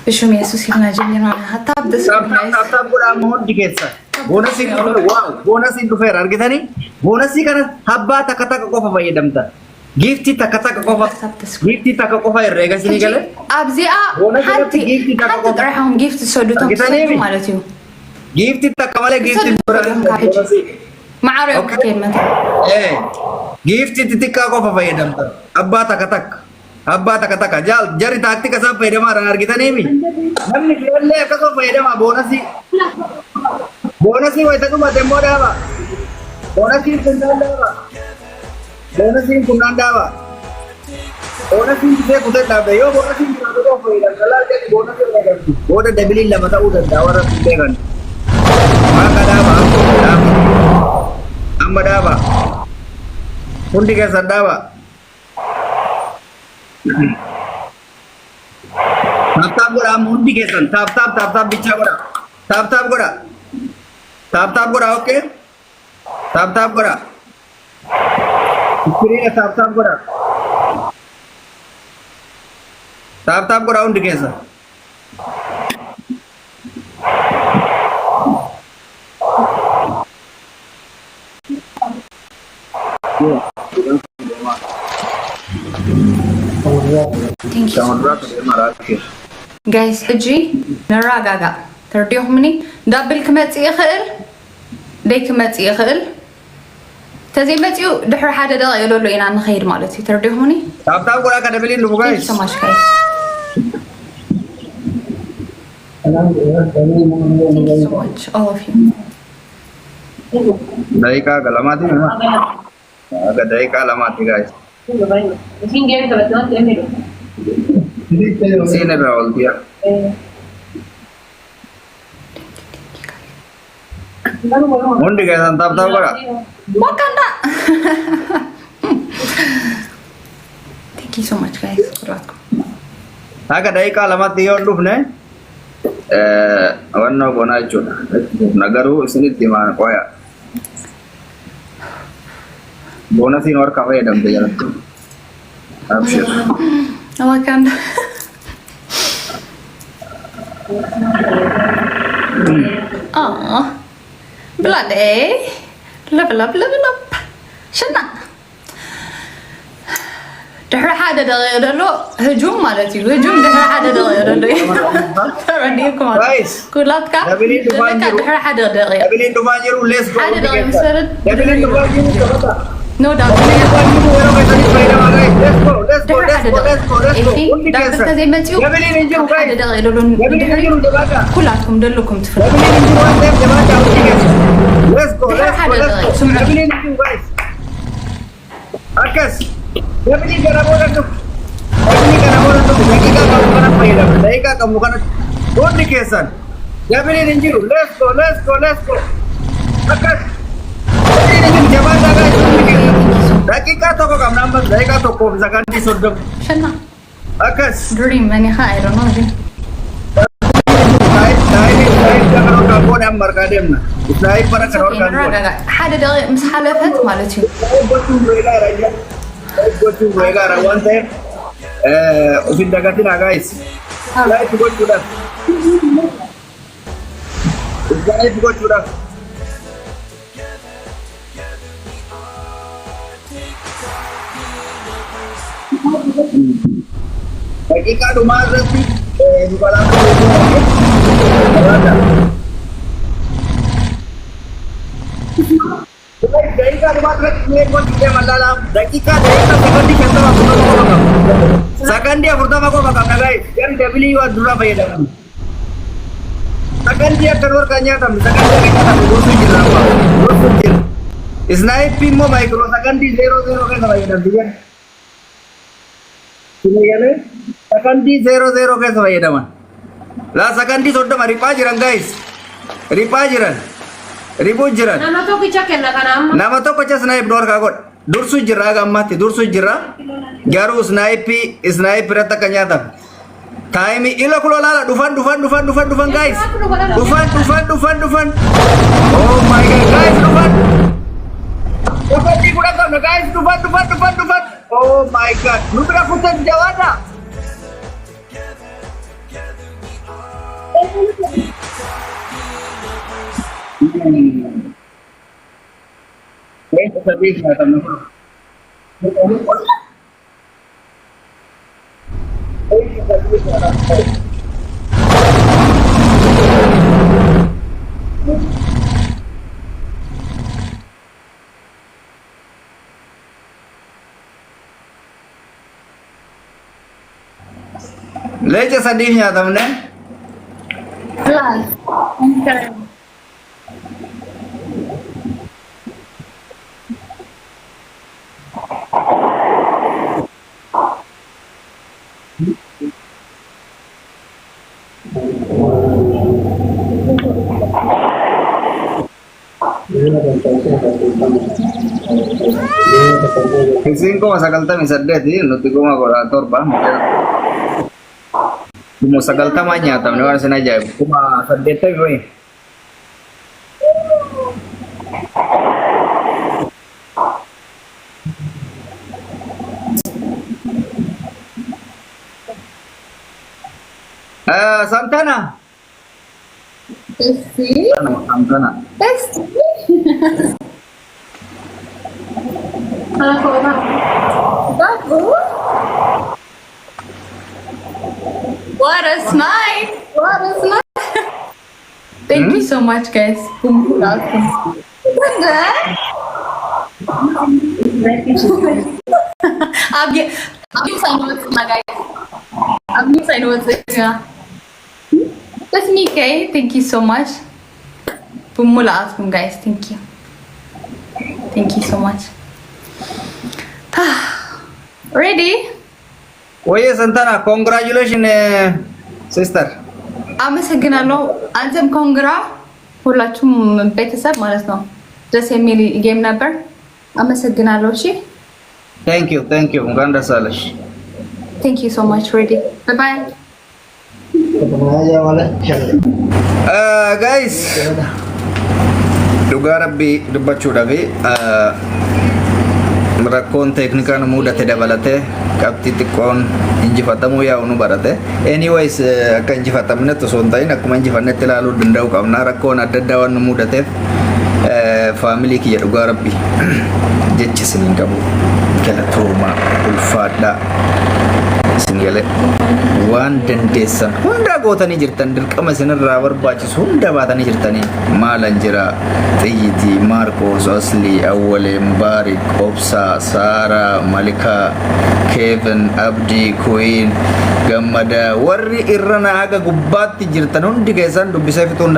بشوم يسوس يبنا جميعا حتى بدس تاب بودا مون ديكيسا بونسي واو بونسي دوفير ارغيتاني بونسي كان حبا تكتا كوفا فايدمتا جيفتي تكتا كوفا جيفتي تكتا كوفا يرغا سيني قال ابزيا حتى ترحم جيفت سودوتم سودو مالتيو جيفتي تكمله جيفتي ما عرف كيف مثلا ايه جيفتي تتكا كوفا فايدمتا ابا تكتا جال جري تاكتي كسب فايدما ارغيتاني مي namni illee akkasuma fayyadama boonasii wayitatu matemmoo dhaaba boonasiin kunnaan dhaaba boonasiin bisee kutee dhaabde yoo boonasiin kutee fayyadam kalaa jedhi boonasii fayyadamti booda dabiliin lama ta'uu danda'a warra fuudhee kan maaqa dhaaba amma dhaaba hundi keessan dhaaba tap goda mundi kesan tap bicha goda tap goda oke tap goda ikire tap goda tap goda undi kesan Thank you. Guys, اجي نراغاغا ترديهم مني دبل كمصي يخل دي كمصي يخل تزي مصيو دحر حدا دغ يلولو انا نخير مالتي ترديهم مني تاب غورا كدبلين لو guys so much guys thank you so much all of you daika galamati aga daika lamati guys Singere ke betul temero. Sini berapa dia? Mundi kan tap kora. Makan tak? Thank you so much guys. Aga daika alamat dia dulu ne. Awan no bona chuna. Nagaru sini timana koya. Bonusin और कहाँ है डम्बे यार आप share Makan. Oh, bloody. Level up. شنو؟ دحر حدا دغيرلو هجوم مالتي هجوم دحر حدا دغيرلو ترى guys كلاتك دحر حدا دغير دبلين دفانجرو let's go حدا دغير مسرد دبلين دفانجرو no doubt let's go دابا زي ما تيو حدا دغيرلو كلاتكم دلكم تفرق let's go دبلين guys أكس دبلين كرامورا تو dakika kamu kan undi kesan debelin injiru let's go akas debelin injiru jaban daga undi kesan dakika to ko kam number dakika to ko bisa ganti sodom شنو akas dream يعني I don't know Saya jangan orang kau yang berkadem na. Saya para orang kau. حدا دغير مس حلفت مالتي Buat mereka rawan teh. Usin dagatin guys. Saya juga sudah. Saya juga sudah. Bagi kado mazat di dalam dakika mazat ini pun tidak masalah. Dakika sekondi kita sekondi pertama kau bakal guys. Yang dibeli wa dura bayar dengan. Sekondi keluar kanya tam. Sekondi kita tam bursu jirapa. Bursu jir. Sniping mo micro sekondi 0-0 kan bayar dengan dia. Sini sekondi 0-0 kan bayar dengan. Lah sekondi sudah maripa jiran guys. Ripa jiran. Ribu jiran. Nama tu kicak kena kanam. Nama to kaca snipe dor kagot. Dursu jira gammati dursu jira. Garu snipe rata kanyata. Time ilo kulo lala dufan guys. Dufan. Oh my god guys dufan. Dufan di kuda guys dufan. Oh my god. Lu kena putar jawada. Leche sadii nyaatamne kun. Leche sadii nyaatamne. Isin kuma sagaltamii saddeeti nuti kuma godhaa torba. Kuma sagaltamaa nyaatamne waan isin ajaa'ibu kuma saddeettamii wayii. Santana. Esi. Santana. Esi. Kalau kau Bagus. What a smile. What a smile. Thank you so much, guys. Abuse, I know it's my guys. Abuse, I know it's yeah. That's me, okay? Thank you so much. Guys. Thank you. Thank you so much. Ready? Oye, Santana, congratulations, sister. አመሰግናለሁ። አንተም ኮንግራ ሁላችሁም ቤተሰብ ማለት ነው። ደስ የሚል ጌም ነበር። አመሰግናለሁ። እሺ Thank you. እንኳን ደስ አለሽ። Thank you so much. Ready? Bye bye. Guys, dhugaa rabbii dubbachuudhaaf rakkoon teeknikaan mudate dabalatee qabxii xiqqoon injifatamuu yaa'u nu barate. Anyways, akka injifatamnetti osoo hin ta'in akkuma injifannetti ilaaluu danda'u qabna. Rakkoon adda addaa waan nu mudateef faamilii kiyya dhugaa rabbii jechi isiniin qabu galatoomaa ulfaadhaa isin galee waan dandeessan hunda gootanii jirtan dirqama isinirraa barbaachisu hunda baatanii jirtanii maalan jira xiyyitii maarkoos aslii awwalee mbaarik obsaa saaraa malikaa keevin abdii kuwiin gammadaa warri irra na haga gubbaatti jirtan hundi keessan dubbisee fixuu